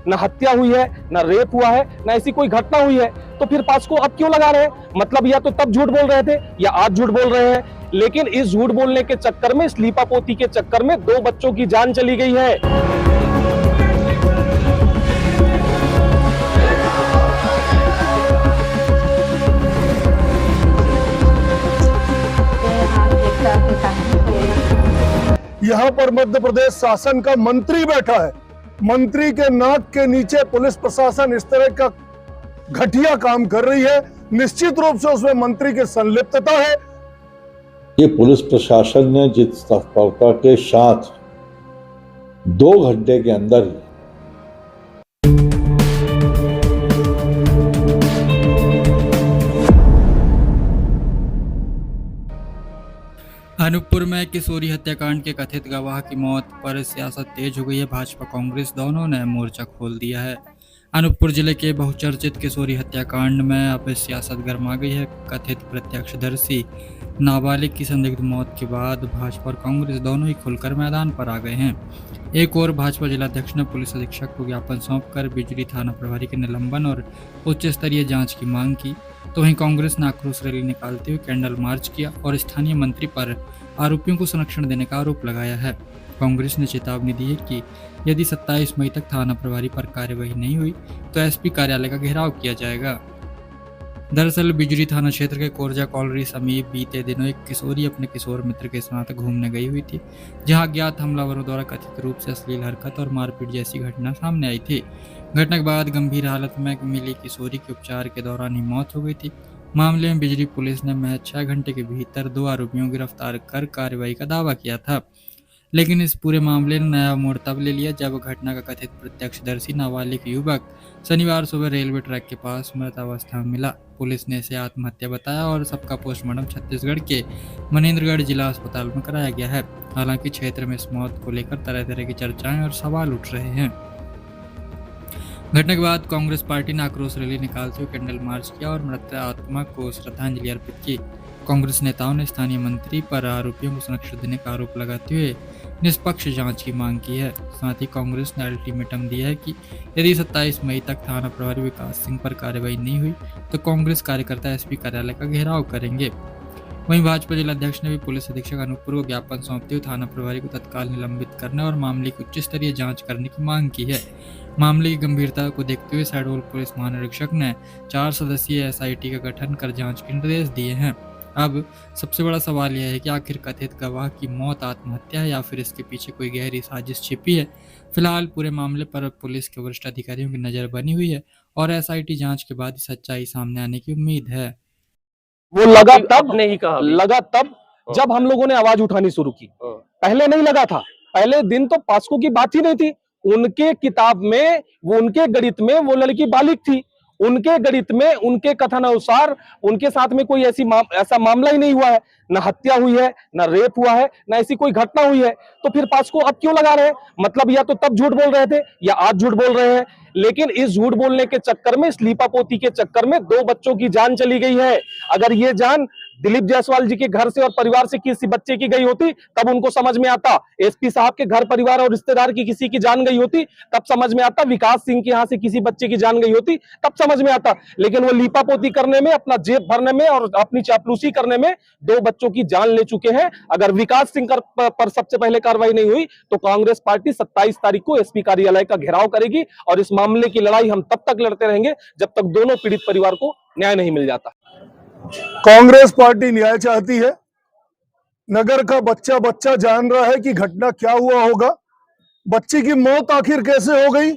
ना हत्या हुई है, ना रेप हुआ है, ना ऐसी कोई घटना हुई है, तो फिर पास को अब क्यों लगा रहे हैं? मतलब या तो तब झूठ बोल रहे थे या आज झूठ बोल रहे हैं। लेकिन इस झूठ बोलने के चक्कर में, इस लीपापोती के चक्कर में 2 बच्चों की जान चली गई है। यहाँ पर मध्य प्रदेश शासन का मंत्री बैठा है, मंत्री के नाक के नीचे पुलिस प्रशासन इस तरह का घटिया काम कर रही है। निश्चित रूप से उसमें मंत्री की संलिप्तता है। ये पुलिस प्रशासन ने जिस तत्परता के साथ 2 घंटे के अंदर ही अनूपपुर में किशोरी हत्याकांड के कथित गवाह की मौत पर सियासत तेज हो गई है। भाजपा कांग्रेस दोनों ने मोर्चा खोल दिया है। अनूपपुर जिले के बहुचर्चित किशोरी हत्याकांड में अब सियासत गर्मा गई है। कथित प्रत्यक्षदर्शी नाबालिग की संदिग्ध मौत के बाद भाजपा और कांग्रेस दोनों ही खुलकर मैदान पर आ गए हैं। एक और भाजपा जिलाध्यक्ष ने पुलिस अधीक्षक को ज्ञापन सौंपकर बिजली थाना प्रभारी के निलंबन और उच्च स्तरीय जांच की मांग की, तो वहीं कांग्रेस ने आक्रोश रैली निकालते हुए कैंडल मार्च किया और स्थानीय मंत्री पर आरोपियों को संरक्षण देने का आरोप लगाया है। कांग्रेस ने चेतावनी दी है कि यदि 27 मई तक थाना प्रभारी पर कार्यवाही नहीं हुई तो एसपी कार्यालय का घेराव किया जाएगा। दरअसल बिजली थाना क्षेत्र के कोरजा कॉलोनी समीप बीते दिनों एक किशोरी अपने किशोर मित्र के साथ घूमने गई हुई थी, जहां अज्ञात हमलावरों द्वारा कथित रूप से अश्लील हरकत और मारपीट जैसी घटना सामने आई थी। घटना के बाद गंभीर हालत में मिली किशोरी की उपचार के दौरान ही मौत हो गई थी। मामले में बिजली पुलिस ने महज 6 घंटे के भीतर 2 आरोपियों को गिरफ्तार कर कार्रवाई का दावा किया था, लेकिन इस पूरे मामले ने नया मोड़ तब ले लिया जब घटना का कथित प्रत्यक्षदर्शी नाबालिग युवक शनिवार सुबह रेलवे ट्रैक के पास मृत अवस्था में मिला। पुलिस ने इसे आत्महत्या बताया और सबका पोस्टमार्टम छत्तीसगढ़ के मनेन्द्रगढ़ जिला अस्पताल में कराया गया है। हालांकि क्षेत्र में इस मौत को लेकर तरह तरह की चर्चाएं और सवाल उठ रहे हैं। घटना के बाद कांग्रेस पार्टी ने आक्रोश रैली निकालते हुए कैंडल मार्च किया और मृत आत्मा को श्रद्धांजलि अर्पित की। कांग्रेस नेताओं ने स्थानीय मंत्री पर आरोपियों को संरक्षण देने का आरोप लगाते हुए निष्पक्ष जांच की मांग की है। साथ ही कांग्रेस ने अल्टीमेटम दिया है कि यदि 27 मई तक थाना प्रभारी विकास सिंह पर कार्रवाई नहीं हुई तो कांग्रेस कार्यकर्ता एसपी कार्यालय का घेराव करेंगे। वहीं भाजपा जिलाध्यक्ष ने भी पुलिस अधीक्षक अनूपपुर को ज्ञापन सौंपते हुए थाना प्रभारी को तत्काल निलंबित करने और मामले की उच्च स्तरीय जांच करने की मांग की है। मामले की गंभीरता को देखते हुए शहडोल पुलिस महानिरीक्षक ने 4 सदस्यीय एसआईटी का गठन कर जांच के निर्देश दिए हैं। अब सबसे बड़ा सवाल यह है कि आखिर कथित गवाह की मौत आत्महत्या है या फिर इसके पीछे कोई गहरी साजिश छिपी है। फिलहाल पूरे मामले पर पुलिस के वरिष्ठ अधिकारियों की नजर बनी हुई है और एसआईटी जांच के बाद सच्चाई सामने आने की उम्मीद है। वो लगा तब जब हम लोगों ने आवाज उठानी शुरू की। पहले नहीं लगा था। पहले दिन तो पास्को की बात ही नहीं थी। उनके किताब में, वो उनके गणित में वो लड़की बालिग थी। उनके गणित में, उनके कथन अनुसार उनके साथ में कोई ऐसा मामला ही नहीं हुआ है। ना हत्या हुई है, ना रेप हुआ है, ना ऐसी कोई घटना हुई है, तो फिर पास्को अब क्यों लगा रहे हैं? मतलब या तो तब झूठ बोल रहे थे या आज झूठ बोल रहे हैं। लेकिन इस झूठ बोलने के चक्कर में, इस लीपापोती के चक्कर में 2 बच्चों की जान चली गई है। अगर ये जान दिलीप जायसवाल जी के घर से और परिवार से किसी बच्चे की गई होती तब उनको समझ में आता। एसपी साहब के घर परिवार और रिश्तेदार की किसी की जान गई होती तब समझ में आता। विकास सिंह के यहाँ से किसी बच्चे की जान गई होती तब समझ में आता। लेकिन वो लीपापोती करने में, अपना जेब भरने में और अपनी चापलूसी करने में 2 बच्चों की जान ले चुके हैं। अगर विकास सिंह पर सबसे पहले कार्रवाई नहीं हुई तो कांग्रेस पार्टी 27 तारीख को एसपी कार्यालय का घेराव करेगी और इस मामले की लड़ाई हम तब तक लड़ते रहेंगे जब तक दोनों पीड़ित परिवार को न्याय नहीं मिल जाता। कांग्रेस पार्टी न्याय चाहती है। नगर का बच्चा जान रहा है कि घटना क्या हुआ होगा। बच्ची की मौत आखिर कैसे हो गई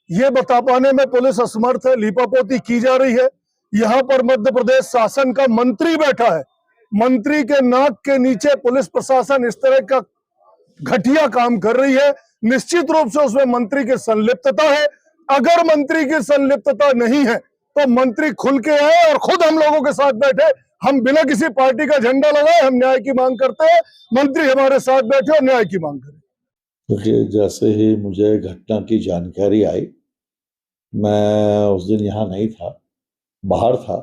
ये बता पाने में पुलिस असमर्थ है। लीपापोती की जा रही है। यहाँ पर मध्य प्रदेश शासन का मंत्री बैठा है, मंत्री के नाक के नीचे पुलिस प्रशासन इस तरह का घटिया काम कर रही है। निश्चित रूप से उसमें मंत्री की संलिप्तता है। अगर मंत्री की संलिप्तता नहीं है तो मंत्री खुल के आए और खुद हम लोगों के साथ बैठे। हम बिना किसी पार्टी का झंडा लगाए हम न्याय की मांग करते हैं। मंत्री हमारे साथ बैठे और न्याय की मांग करें। क्योंकि जैसे ही मुझे घटना की जानकारी आई, मैं उस दिन यहाँ नहीं था, बाहर था।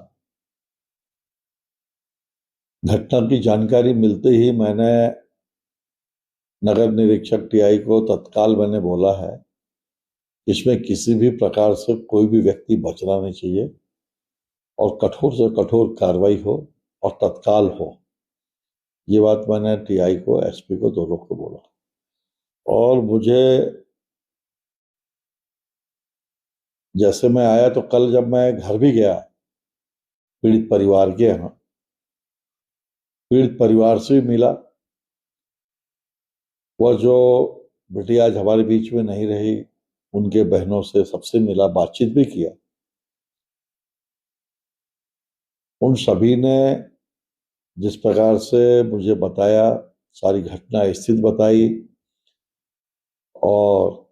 घटना की जानकारी मिलते ही मैंने नगर निरीक्षक टीआई को तत्काल मैंने बोला है इसमें किसी भी प्रकार से कोई भी व्यक्ति बचना नहीं चाहिए और कठोर से कठोर कार्रवाई हो और तत्काल हो। ये बात मैंने टीआई को, एसपी को, दोनों को बोला। और मुझे जैसे मैं आया तो कल जब मैं घर भी गया पीड़ित परिवार के यहाँ, पीड़ित परिवार से भी मिला। वह जो बिटिया आज हमारे बीच में नहीं रही, उनके बहनों से सबसे मिला, बातचीत भी किया। उन सभी ने जिस प्रकार से मुझे बताया, सारी घटना स्थिति बताई और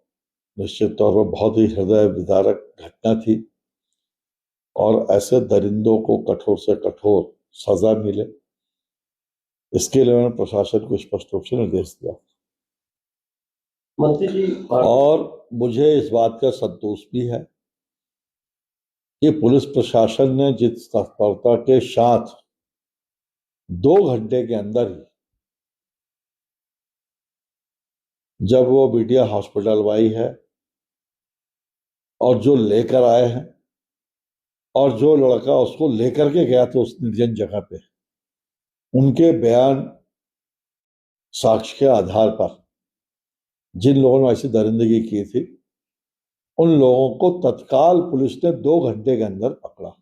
निश्चित तौर पर बहुत ही हृदय विदारक घटना थी और ऐसे दरिंदों को कठोर से कठोर सजा मिले, इसके लिए मैंने प्रशासन को स्पष्ट रूप से निर्देश दिया। मंत्री जी, और मुझे इस बात का संतोष भी है कि पुलिस प्रशासन ने जिस तत्परता के साथ 2 घंटे के अंदर ही जब वो बिटिया हॉस्पिटल आई है और जो लेकर आए हैं और जो लड़का उसको लेकर के गया था उस निर्जन जगह पे, उनके बयान साक्ष्य के आधार पर जिन लोगों ने ऐसी दरिंदगी की थी, उन लोगों को तत्काल पुलिस ने 2 घंटे के अंदर पकड़ा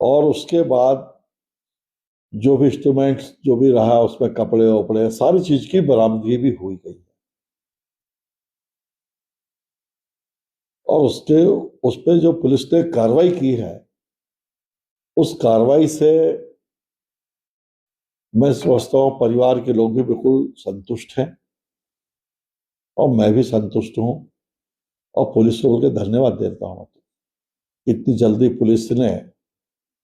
और उसके बाद जो भी इंस्ट्रूमेंट्स जो भी रहा उसमें कपड़े वपड़े सारी चीज की बरामदगी भी हुई गई है। और उस पे जो पुलिस ने कार्रवाई की है, उस कार्रवाई से मैं समझता हूं परिवार के लोग भी बिल्कुल संतुष्ट हैं और मैं भी संतुष्ट हूं और पुलिस को उनके धन्यवाद देता हूं। इतनी जल्दी पुलिस ने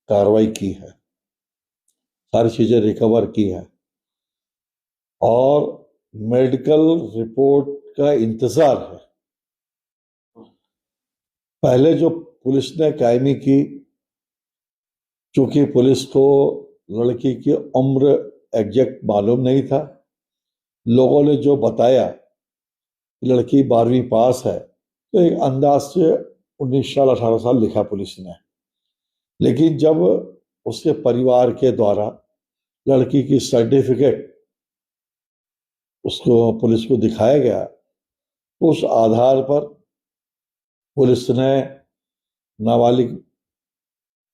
कार्रवाई की है, सारी चीजें रिकवर की है और मेडिकल रिपोर्ट का इंतजार है। पहले जो पुलिस ने कायमी की, चूंकि पुलिस को लड़की की उम्र एग्जैक्ट मालूम नहीं था, लोगों ने जो बताया कि लड़की 12वीं पास है, तो एक अंदाज से 19 साल 18 साल लिखा पुलिस ने। लेकिन जब उसके परिवार के द्वारा लड़की की सर्टिफिकेट उसको पुलिस को दिखाया गया, उस आधार पर पुलिस ने नाबालिग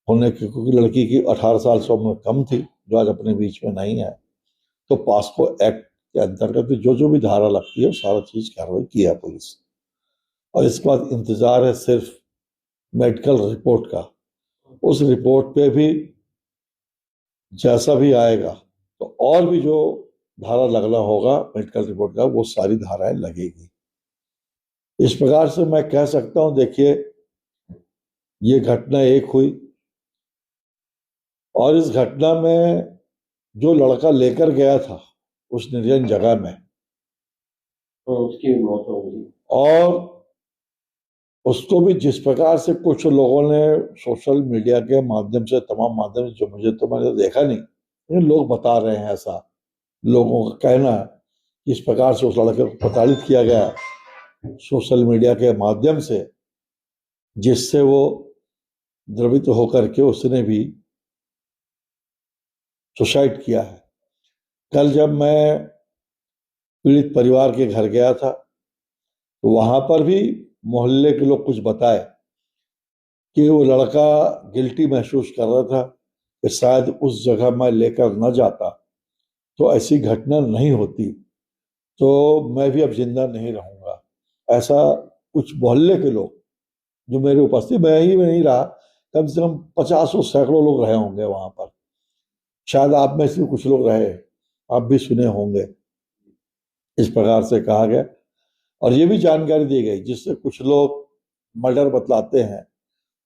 होने की, क्योंकि लड़की की 18 साल से उम्र कम थी, जो आज अपने बीच में नहीं है, तो पास्को एक्ट के अंतर्गत जो जो भी धारा लगती है सारा चीज कार्रवाई किया पुलिस। और इसके बाद इंतजार है सिर्फ मेडिकल रिपोर्ट का। उस रिपोर्ट पे भी जैसा भी आएगा तो और भी जो धारा लगना होगा मेडिकल रिपोर्ट का, वो सारी धाराएं लगेगी। इस प्रकार से मैं कह सकता हूं, देखिए ये घटना एक हुई और इस घटना में जो लड़का लेकर गया था उस निर्जन जगह में, तो उसकी मौत हो गई और उसको भी जिस प्रकार से कुछ लोगों ने सोशल मीडिया के माध्यम से, तमाम माध्यम से, जो मुझे तो मैंने देखा नहीं, लेकिन लोग बता रहे हैं, ऐसा लोगों का कहना है कि इस प्रकार से उस लड़के को प्रताड़ित किया गया सोशल मीडिया के माध्यम से, जिससे वो द्रवित होकर के उसने भी सुसाइड किया है। कल जब मैं पीड़ित परिवार के घर गया था तो वहां पर भी मोहल्ले के लोग कुछ बताए कि वो लड़का गिल्टी महसूस कर रहा था कि शायद उस जगह मैं लेकर न जाता तो ऐसी घटना नहीं होती, तो मैं भी अब जिंदा नहीं रहूंगा। ऐसा कुछ मोहल्ले के लोग जो मेरे उपस्थित, मैं ही में नहीं रहा, कम से कम 50 और सैकड़ों लोग रहे होंगे वहां पर, शायद आप में से कुछ लोग रहे, आप भी सुने होंगे। इस प्रकार से कहा गया और ये भी जानकारी दी गई, जिससे कुछ लोग मर्डर बतलाते हैं।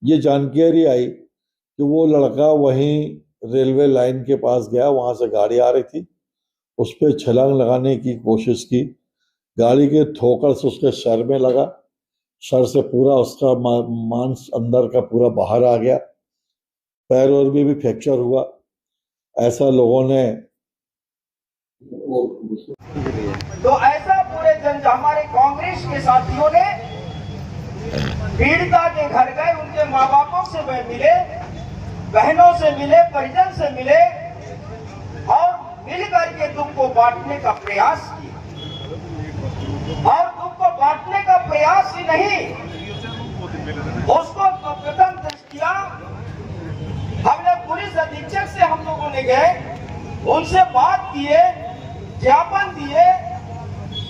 ये जानकारी आई कि वो लड़का वहीं रेलवे लाइन के पास गया, वहां से गाड़ी आ रही थी, उस पर छलांग लगाने की कोशिश की, गाड़ी के ठोकर से उसके सर में लगा, सर से पूरा उसका मांस अंदर का पूरा बाहर आ गया, पैर और भी फ्रैक्चर हुआ। ऐसा लोगों ने तो ऐसा पूरे हमारे कांग्रेस के साथियों ने पीड़िता के घर गए, उनके माँ बापों से मिले, बहनों से मिले, परिजन से मिले और मिलकर के दुख को बांटने का प्रयास किया। और दुख को बांटने का प्रयास ही नहीं, उसको प्रथम दृष्टिया हमने पुलिस अधीक्षक से हम लोगों ने गए, उनसे बात किए, ज्ञापन दिए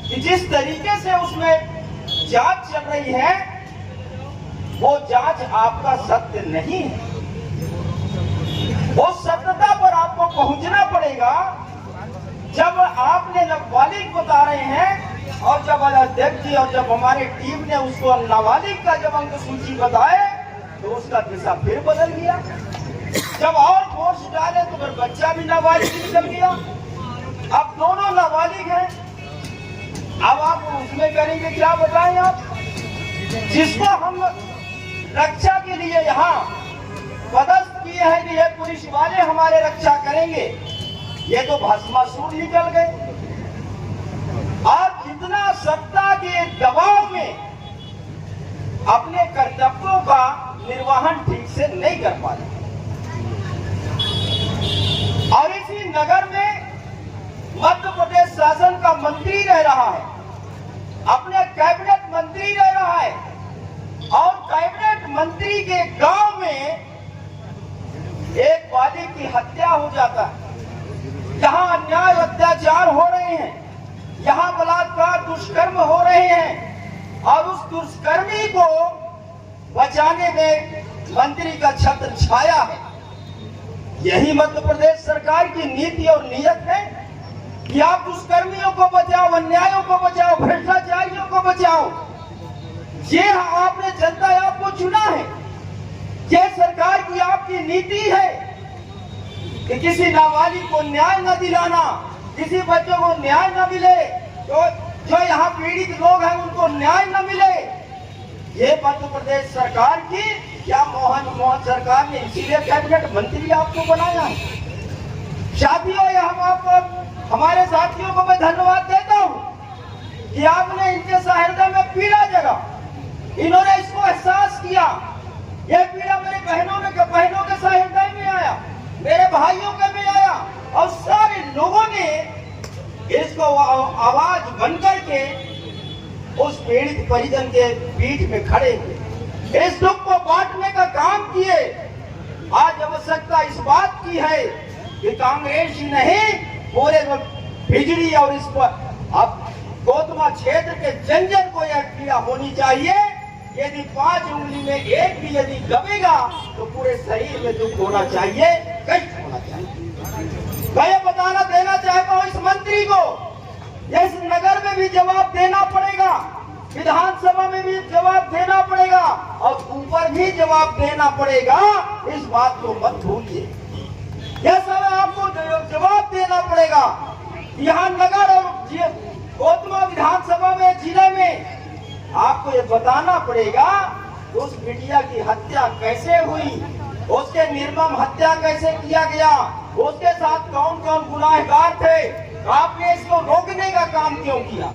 कि जिस तरीके से उसमें जांच चल रही है वो जांच आपका सत्य नहीं है। उस सत्यता पर आपको पहुंचना पड़ेगा। जब आपने नाबालिग बता रहे हैं और जब अध्यक्ष जी और जब हमारी टीम ने उसको नाबालिग का जब अंक सूची बताए तो उसका दिशा फिर बदल गया। जब और फोर्स डाले तो फिर बच्चा भी नाबालिग निकल गया। अब दोनों नाबालिग हैं। अब आप उसमें करेंगे क्या, बताएं आप? जिसको हम रक्षा के लिए यहाँ पदस्थ किए हैं कि ये पुलिस वाले हमारे रक्षा करेंगे, ये तो भस्मासुर निकल गए। और जितना सत्ता के दबाव में अपने कर्तव्यों का निर्वहन ठीक से नहीं कर पा रहे। और इसी नगर में मध्य प्रदेश शासन का मंत्री रह रहा है, अपने कैबिनेट मंत्री रह रहा है और कैबिनेट मंत्री के गांव में एक बालिग की हत्या हो जाता है। यहाँ अन्याय अत्याचार हो रहे हैं, यहाँ बलात्कार दुष्कर्म हो रहे हैं और उस दुष्कर्मी को बचाने में मंत्री का छत्र छाया है। यही मध्य प्रदेश सरकार की नीति और नीयत है कि आप दुष्कर्मियों को बचाओ, अन्यायों को बचाओ, भ्रष्टाचारियों को बचाओ। ये आपने जनता आपको चुना है, ये सरकार की आपकी नीति है कि किसी नाबालिग को न्याय न दिलाना, किसी बच्चे को न्याय न मिले, तो जो यहाँ पीड़ित लोग हैं उनको न्याय न मिले। ये मध्य प्रदेश सरकार की क्या मोहन सरकार ने इसीलिए कैबिनेट मंत्री आपको बनाया है। साथियों, हम आपको हमारे साथियों को मैं धन्यवाद देता हूँ कि आपने इनके सहृदय में पीड़ा जगा, इन्होंने इसको एहसास किया। यह पीड़ा मेरे बहनों के सहृदय में आया, मेरे भाइयों के में आया और सारे लोगों ने इसको आवाज बनकर के उस पीड़ित परिजन के बीच में खड़े हुए, इस दुख को बांटने का काम किए। आज आवश्यकता इस बात की है कि कांग्रेस ही नहीं, पूरे बिजली और इस पर अब कोतमा क्षेत्र के जन जन को यह पीड़ा होनी चाहिए। यदि 5 उंगली में एक भी यदि दबेगा तो पूरे शरीर में दुख होना चाहिए, कष्ट होना चाहिए। मैं ये बताना देना चाहता हूँ इस मंत्री को, इस नगर में भी जवाब देना पड़ेगा, विधानसभा में भी जवाब देना पड़ेगा और ऊपर भी जवाब देना पड़ेगा। इस बात को मत भूलिए, यह सब आपको जवाब देना पड़ेगा। यहाँ नगर और कोतमा विधानसभा में, जिले में आपको ये बताना पड़ेगा उस बिटिया की हत्या कैसे हुई, उसके निर्मम हत्या कैसे किया गया, उसके साथ कौन कौन गुनाहगार थे, आपने इसको रोकने का काम क्यों किया।